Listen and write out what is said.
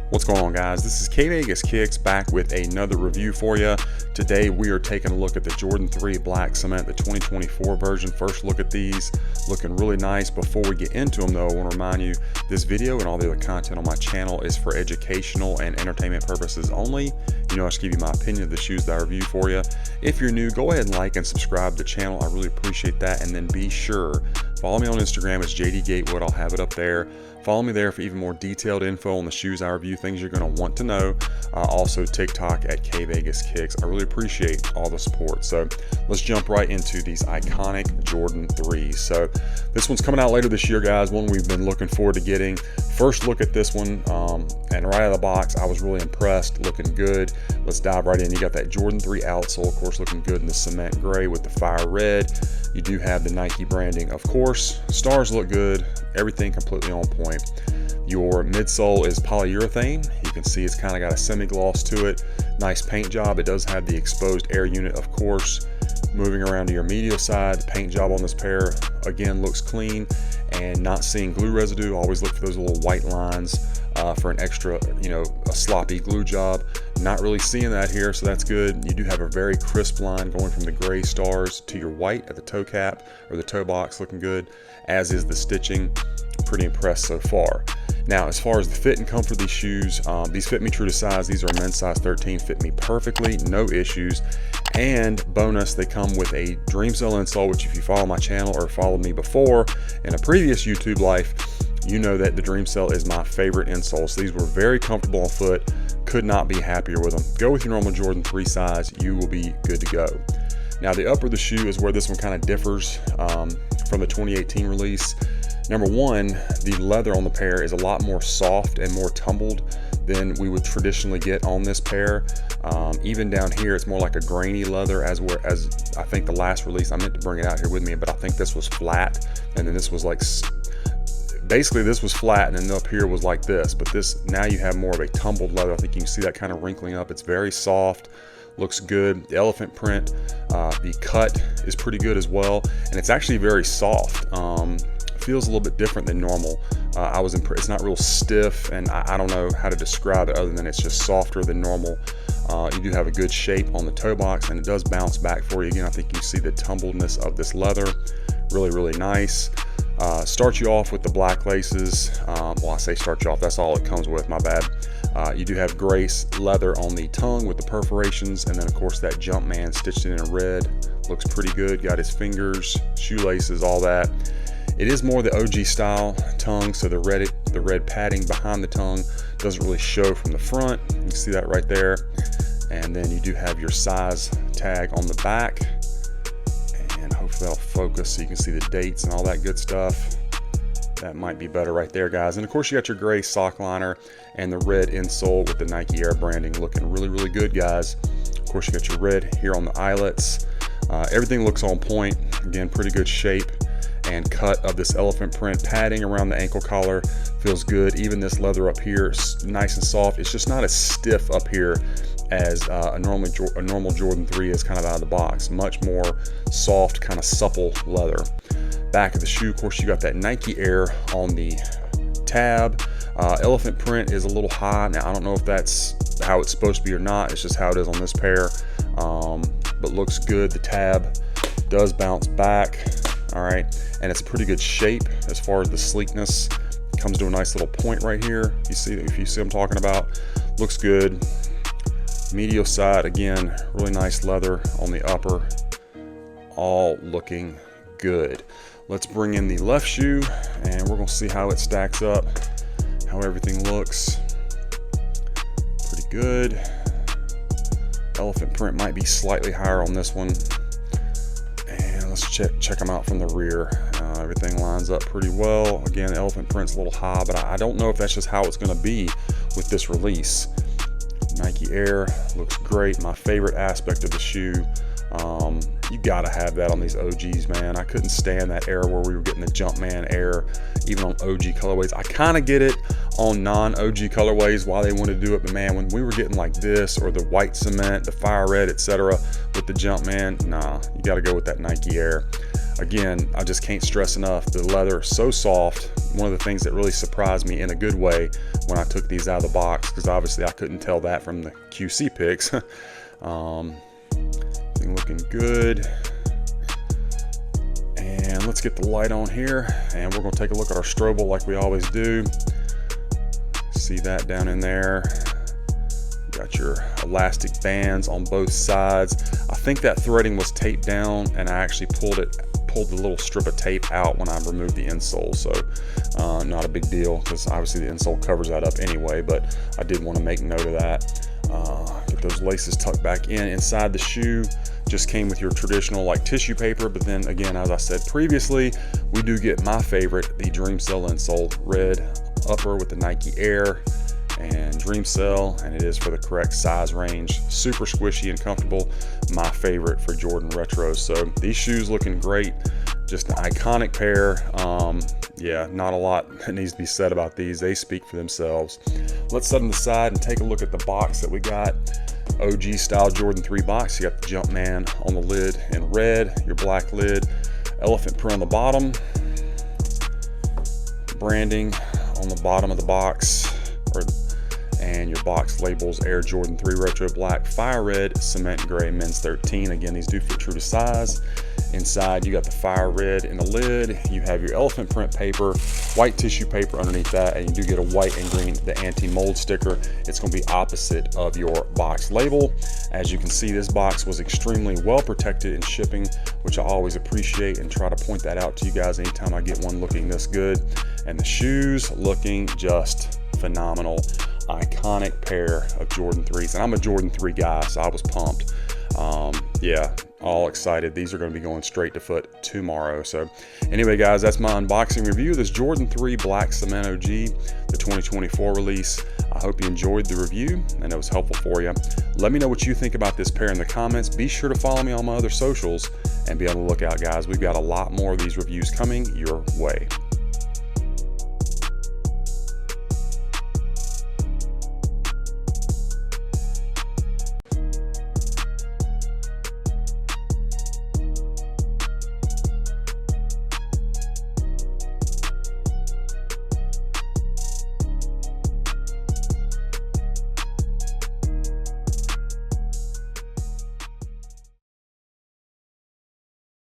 What's going on, guys? This is kvegaskickz back with another review for you. Today we are taking a look at the Jordan 3 Black Cement, the 2024 version. First look at these, looking really nice. Before we get into them though, I want to remind you this video and all the other content on my channel is for educational and entertainment purposes only. You know, I just give you my opinion of the shoes that I review for you. If you're new, go ahead and like and subscribe to the channel. I really appreciate that. And then be sure, follow me on Instagram. It's JD Gatewood. I'll have it up there. Follow me there for even more detailed info on the shoes I review, things you're going to want to know. Also TikTok at kvegaskickz. I really appreciate all the support. So let's jump right into these iconic Jordan 3s. So this one's coming out later this year, guys. One we've been looking forward to getting. First look at this one, and right out of the box, I was really impressed. Looking good. Let's dive right in. You got that Jordan 3 outsole, of course, looking good in the cement gray with the fire red. You do have the Nike branding, of course. Stars look good. Everything completely on point. Your midsole is polyurethane. You can see it's kind of got a semi-gloss to it. Nice paint job. It does have the exposed air unit, of course. Moving around to your medial side, the paint job on this pair again looks clean and not seeing glue residue. Always look for those little white lines for an extra, a sloppy glue job. Not really seeing that here, so that's good. You do have a very crisp line going from the gray stars to your white at the toe cap or the toe box, looking good, as is the stitching. Pretty impressed so far. Now, as far as the fit and comfort of these shoes, these fit me true to size. These are men's size 13, fit me perfectly, no issues. And bonus, they come with a Dreamcell insole, which if you follow my channel or followed me before in a previous YouTube life, you know that the Dreamcell is my favorite insole. So these were very comfortable on foot. Could not be happier with them. Go with your normal Jordan 3 size, you will be good to go. Now, the upper of the shoe is where this one kind of differs from the 2018 release. Number one, the leather on the pair is a lot more soft and more tumbled than we would traditionally get on this pair. Even down here, it's more like a grainy leather, as I think the last release, I meant to bring it out here with me, but I think this was flat, and then this was like, basically this was flat, and then up here was like this, but this, now you have more of a tumbled leather. I think you can see that kind of wrinkling up. It's very soft, looks good. The elephant print, the cut is pretty good as well, and it's actually very soft. Feels a little bit different than normal. I was impressed. It's not real stiff, and I don't know how to describe it other than it's just softer than normal. You do have a good shape on the toe box, and it does bounce back for you. Again, I think you see the tumbledness of this leather. Really, really nice. Start you off with the black laces. Well, I say start you off, that's all it comes with, my bad. You do have gray leather on the tongue with the perforations, and then of course that Jumpman stitched in red. Looks pretty good. Got his fingers, shoelaces, all that. It is more the OG style tongue, so the red padding behind the tongue doesn't really show from the front. You can see that right there. And then you do have your size tag on the back, and hopefully that'll focus so you can see the dates and all that good stuff. That might be better right there, guys. And of course you got your gray sock liner and the red insole with the Nike Air branding, looking really, really good, guys. Of course you got your red here on the eyelets. Everything looks on point. Again, pretty good shape and cut of this elephant print padding around the ankle collar. Feels good. Even this leather up here is nice and soft. It's just not as stiff up here as a normal Jordan 3 is kind of out of the box. Much more soft, kind of supple leather. Back of the shoe, of course, you got that Nike Air on the tab. Elephant print is a little high. Now, I don't know if that's how it's supposed to be or not. It's just how it is on this pair. But looks good. The tab does bounce back. All right, and it's a pretty good shape as far as the sleekness. It comes to a nice little point right here. If you see what I'm talking about, looks good. Medial side, again, really nice leather on the upper, all looking good. Let's bring in the left shoe, and we're gonna see how it stacks up, how everything looks. Pretty good. Elephant print might be slightly higher on this one. Let's check them out from the rear. Everything lines up pretty well. Again, the elephant print's a little high, but I don't know if that's just how it's going to be with this release. Nike Air looks great. My favorite aspect of the shoe. You gotta have that on these OGs, man. I couldn't stand that era where we were getting the Jumpman Air, even on OG colorways. I kind of get it on non-OG colorways why they want to do it, but man, when we were getting like this or the white cement, the fire red, etc., with the Jumpman, nah, you got to go with that Nike Air. Again, I just can't stress enough, the leather so soft, one of the things that really surprised me in a good way when I took these out of the box, because obviously I couldn't tell that from the QC pics. Looking good. And let's get the light on here, and we're going to take a look at our strobel like we always do. See that down in there. Got your elastic bands on both sides. I think that threading was taped down, and I actually pulled the little strip of tape out when I removed the insole, so not a big deal, because obviously the insole covers that up anyway, but I did want to make note of that. Get those laces tucked back in. Inside the shoe just came with your traditional like tissue paper, but then again, as I said previously, we do get my favorite, the Dreamcell insole, red upper with the Nike Air and Dreamcell, and it is for the correct size range. Super squishy and comfortable. My favorite for Jordan Retros. So these shoes looking great. Just an iconic pair. Yeah, not a lot that needs to be said about these. They speak for themselves. Let's set them aside and take a look at the box that we got. OG style Jordan 3 box. You got the Jumpman on the lid in red, your black lid, elephant print on the bottom, branding on the bottom of the box, and your box labels Air Jordan 3 Retro Black, Fire Red, Cement Gray, Men's 13. Again, these do fit true to size. Inside, you got the Fire Red in the lid. You have your elephant print paper, white tissue paper underneath that, and you do get a white and green, the anti-mold sticker. It's going to be opposite of your box label. As you can see, this box was extremely well protected in shipping, which I always appreciate and try to point that out to you guys anytime I get one looking this good. And the shoes looking just phenomenal. Iconic pair of Jordan 3s, and I'm a Jordan 3 guy, so I was pumped. Yeah, all excited. These are going to be going straight to foot tomorrow. So anyway, guys, that's my unboxing review of this Jordan 3 Black Cement OG, the 2024 release. I hope you enjoyed the review and it was helpful for you. Let me know what you think about this pair in the comments. Be sure to follow me on my other socials and be on the lookout, guys. We've got a lot more of these reviews coming your way.